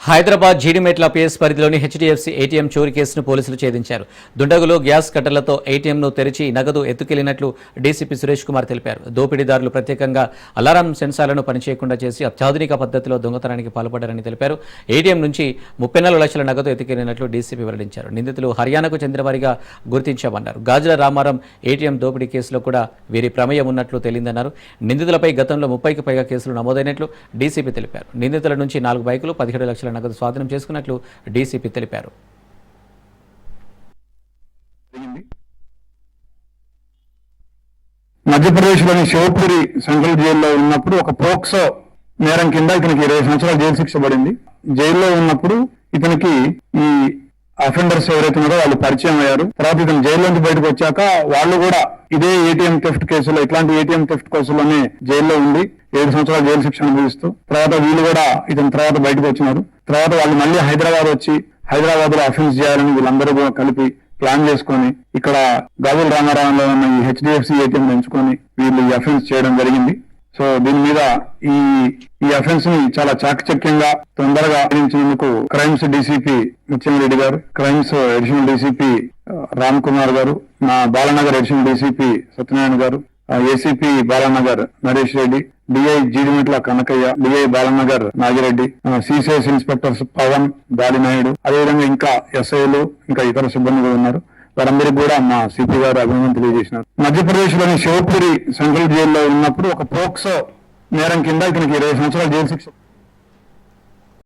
Hyderabad Jeedimetla PS పరిధిలోని HDFC ATM చోరీ కేసును పోలీసులు ఛేదించారు. దుండగులు గ్యాస్ కట్టర్లతో ఏటీఎంను తెరిచి నగదు ఎత్తుకెళ్లినట్లు డీసీపీ సురేష్ కుమార్ తెలిపారు. దోపిడీదారులు ప్రత్యేకంగా అలారం సెన్సార్లను పనిచేయకుండా చేసి అత్యాధునిక పద్ధతిలో దొంగతనానికి పాల్పడ్డారని తెలిపారు. ఏటీఎం నుంచి 34 లక్షల నగదు ఎత్తుకెళ్లినట్లు డీసీపీ వెల్లడించారు. నిందితులు హర్యానాకు చెందినవారిగా గుర్తించామన్నారు. గాజుల రామారం ఏటీఎం దోపిడీ కేసులో కూడా వీరి ప్రమేయం ఉన్నట్లు తేలిందన్నారు. నిందితులపై గతంలో 30కి పైగా కేసులు నమోదైనట్లు డీసీపీ తెలిపారు. నిందితుల నుంచి 4 బైకులు 17 లక్షల నగదు స్వాధీనం చేసుకున్నట్లు డీసీపీ తెలిపారు. మధ్యప్రదేశ్లోని శివపురి సెంట్రల్ జైల్లో ఉన్నప్పుడు ఒక పోక్సో నేరం కింద ఇతనికి 20 సంవత్సరాల జైలు శిక్ష పడింది. జైల్లో ఉన్నప్పుడు ఇతనికి ఈ అఫెండర్స్ ఎవరైతే ఉన్నారో వాళ్ళు పరిచయం అయ్యారు. తర్వాత ఇతను జైల్లోంచి బయటకు వచ్చాక వాళ్ళు కూడా ఇదే ఏటీఎం థెఫ్ట్ కేసులో, ఇట్లాంటి ఏటీఎం థెఫ్ట్ కేసులోనే జైల్లో ఉండి 7 సంవత్సరాల జైలు శిక్ష అనుభవిస్తూ తర్వాత వీళ్ళు కూడా ఇతని తర్వాత బయటకు వచ్చినారు. తర్వాత వాళ్ళు మళ్ళీ హైదరాబాద్ వచ్చి హైదరాబాద్ లో అఫెన్స్ చేయాలని వీళ్ళందరూ కూడా కలిపి ప్లాన్ చేసుకొని ఇక్కడ గాజుల రామారావులో ఉన్న ఈ హెచ్డిఎఫ్సి ఏటీఎం ఎంచుకొని వీళ్ళు ఈ అఫెన్స్ చేయడం జరిగింది. సో దీని మీద ఈ అఫెన్స్ ని చాలా చాకచక్యంగా తొందరగా సాధించినందుకు క్రైమ్స్ డీసీపీ ముత్యంరెడ్డి గారు, crimes additional DCP Ram Kumar గారు, మా బాలనగర్ అడిషనల్ డీసీపీ సత్యనారాయణ గారు, ACP Balanagar Naresh Reddy, DI Jeedimetla Kanakaiah, DI Balanagar Nagireddy, CCS inspectors Pavan Dadinaidu, అదేవిధంగా ఇంకా ఎస్ఐలు ఇంకా ఇతర సిబ్బంది కూడా ఉన్నారు. వారందరికీ కూడా మా సిపి గారు అభినందన తెలియజేసినారు. మధ్యప్రదేశ్ లోని శివపురి సెంట్రల్ జైల్లో ఉన్నప్పుడు ఒక పోక్సో నేరం కింద ఇతనికి 20 సంవత్సరాల జైలు శిక్ష